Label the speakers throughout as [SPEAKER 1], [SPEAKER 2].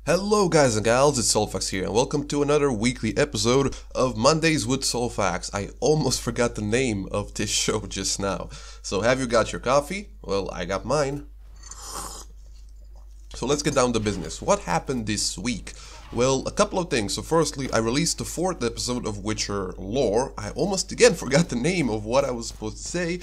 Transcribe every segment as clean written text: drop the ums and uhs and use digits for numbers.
[SPEAKER 1] Hello guys and gals, it's Soulfax here and welcome to another weekly episode of Mondays with Soulfax. I almost forgot the name of this show just now. So have you got your coffee? Well, I got mine. So let's get down to business. What happened this week? Well, a couple of things. So firstly, I released the 4th episode of Witcher Lore. I almost again forgot the name of what I was supposed to say.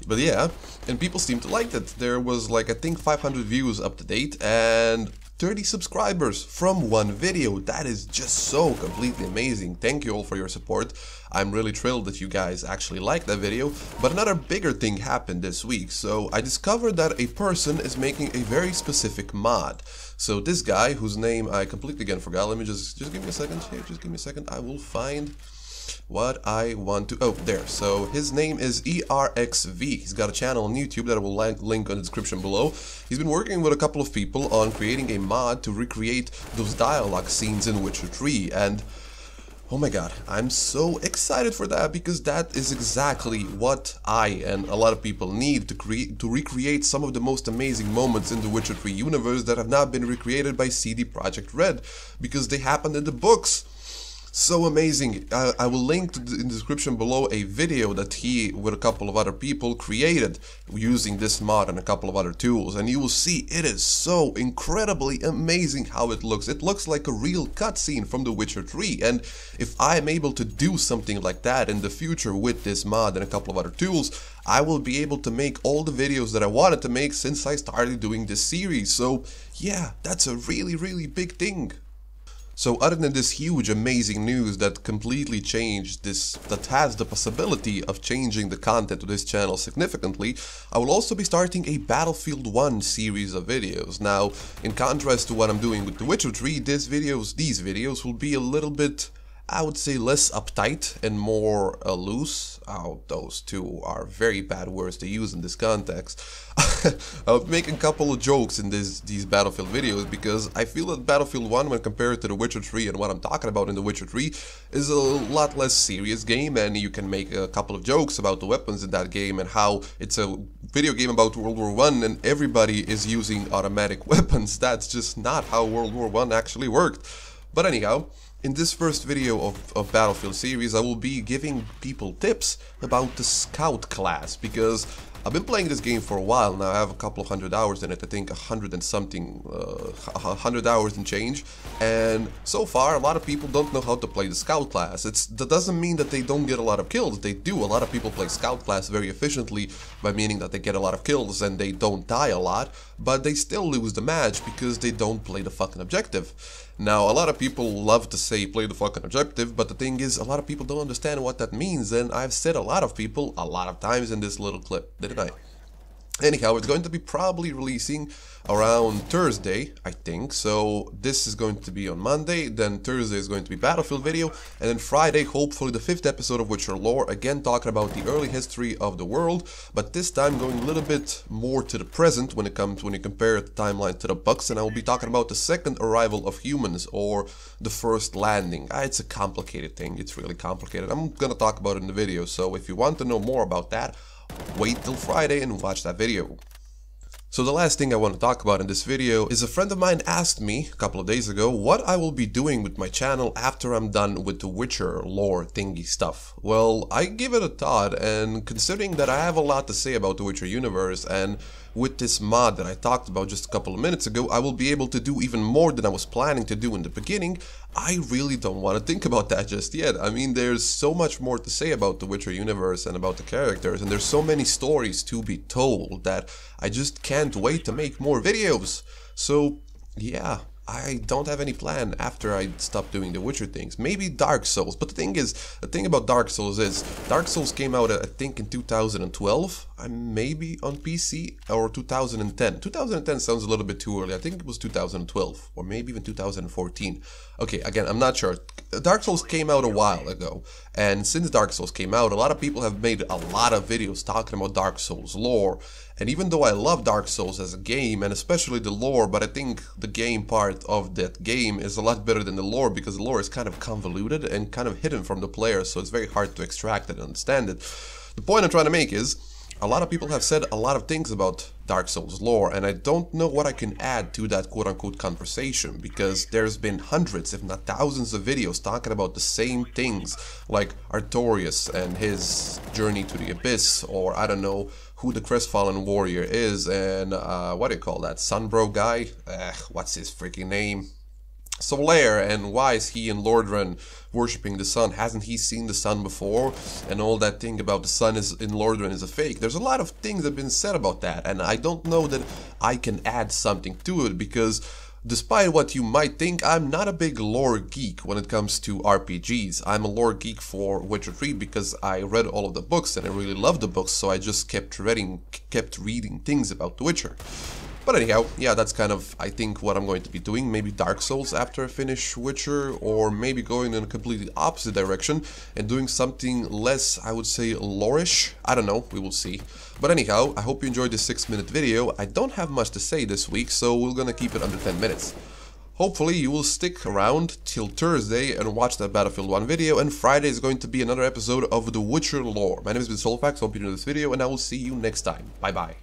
[SPEAKER 1] But yeah, and people seem to like it. There was like, I think 500 views up to date and 30 subscribers from one video. That is just so completely amazing. Thank you all for your support. I'm really thrilled that you guys actually liked that video. But another bigger thing happened this week. So I discovered that a person is making a very specific mod. So this guy, whose name I completely again forgot, let me just give me a second here, just give me a second. I will find what I want to, oh, there. So his name is ERXV. He's got a channel on YouTube that I will link on the description below. He's been working with a couple of people on creating a mod to recreate those dialogue scenes in Witcher 3, and oh my god, I'm so excited for that because that is exactly what I and a lot of people need to recreate some of the most amazing moments in the Witcher 3 universe that have not been recreated by CD Projekt Red because they happened in the books. So amazing. I will link in the description below a video that he, with a couple of other people, created using this mod and a couple of other tools, and you will see it is so incredibly amazing how it looks. It looks like a real cutscene from The Witcher 3, and if I am able to do something like that in the future with this mod and a couple of other tools, I will be able to make all the videos that I wanted to make since I started doing this series. So yeah, that's a really big thing. So other than this huge amazing news that completely changed this, that has the possibility of changing the content of this channel significantly, I will also be starting a Battlefield 1 series of videos. Now, in contrast to what I'm doing with The Witcher 3, these videos will be a little bit, I would say, less uptight and more loose. Oh, those two are very bad words to use in this context. I'll make a couple of jokes in these Battlefield videos because I feel that Battlefield 1, when compared to The Witcher 3 and what I'm talking about in The Witcher 3, is a lot less serious game, and you can make a couple of jokes about the weapons in that game and how it's a video game about World War I and everybody is using automatic weapons. That's just not how World War I actually worked. But anyhow, in this first video of Battlefield series, I will be giving people tips about the Scout class, because I've been playing this game for a while now. I have a couple of 100 hours in it, I think 100 and something, 100 hours and change, and so far a lot of people don't know how to play the Scout class. That doesn't mean that they don't get a lot of kills. They do. A lot of people play Scout class very efficiently, by meaning that they get a lot of kills and they don't die a lot, but they still lose the match because they don't play the fucking objective. Now, a lot of people love to say play the fucking objective, but the thing is, a lot of people don't understand what that means, and I've said a lot of people a lot of times in this little clip, didn't I? Anyhow, it's going to be probably releasing around Thursday, I think. So this is going to be on Monday, then Thursday is going to be Battlefield video, and then Friday, hopefully the 5th episode of Witcher Lore, again talking about the early history of the world, but this time going a little bit more to the present when you compare the timeline to the books, and I will be talking about the second arrival of humans, or the first landing. It's a complicated thing, it's really complicated. I'm gonna talk about it in the video, so if you want to know more about that, wait till Friday and watch that video. So the last thing I want to talk about in this video is a friend of mine asked me a couple of days ago what I will be doing with my channel after I'm done with the Witcher lore thingy stuff. Well, I give it a thought, and considering that I have a lot to say about the Witcher universe, and with this mod that I talked about just a couple of minutes ago, I will be able to do even more than I was planning to do in the beginning. I really don't want to think about that just yet. I mean, there's so much more to say about the Witcher universe and about the characters, and there's so many stories to be told that I just can't wait to make more videos. So yeah, I don't have any plan after I stop doing the Witcher things. Maybe Dark Souls, but the thing about Dark Souls is, Dark Souls came out I think in 2012, maybe on PC, or 2010. 2010 sounds a little bit too early. I think it was 2012, or maybe even 2014. Okay, again, I'm not sure. Dark Souls came out a while ago, and since Dark Souls came out, a lot of people have made a lot of videos talking about Dark Souls lore, and even though I love Dark Souls as a game, and especially the lore, but I think the game part of that game is a lot better than the lore, because the lore is kind of convoluted and kind of hidden from the player, so it's very hard to extract it and understand it. The point I'm trying to make is, a lot of people have said a lot of things about Dark Souls lore, and I don't know what I can add to that quote-unquote conversation, because there's been hundreds, if not thousands of videos talking about the same things, like Artorias and his journey to the Abyss, or I don't know who the Crestfallen Warrior is, and what do you call that, Sunbro guy? What's his freaking name? Solaire, and why is he in Lordran worshipping the sun? Hasn't he seen the sun before? And all that thing about the sun is in Lordran is a fake. There's a lot of things that have been said about that, and I don't know that I can add something to it, because despite what you might think, I'm not a big lore geek when it comes to RPGs. I'm a lore geek for Witcher 3 because I read all of the books and I really loved the books, so I just kept reading things about The Witcher. But anyhow, yeah, that's kind of, I think, what I'm going to be doing. Maybe Dark Souls after I finish Witcher, or maybe going in a completely opposite direction and doing something less, I would say, lore-ish. I don't know, we will see. But anyhow, I hope you enjoyed this 6-minute video. I don't have much to say this week, so we're gonna keep it under 10 minutes. Hopefully you will stick around till Thursday and watch that Battlefield 1 video, and Friday is going to be another episode of The Witcher lore. My name has been Soulfax, hope you enjoyed this video, and I will see you next time. Bye bye.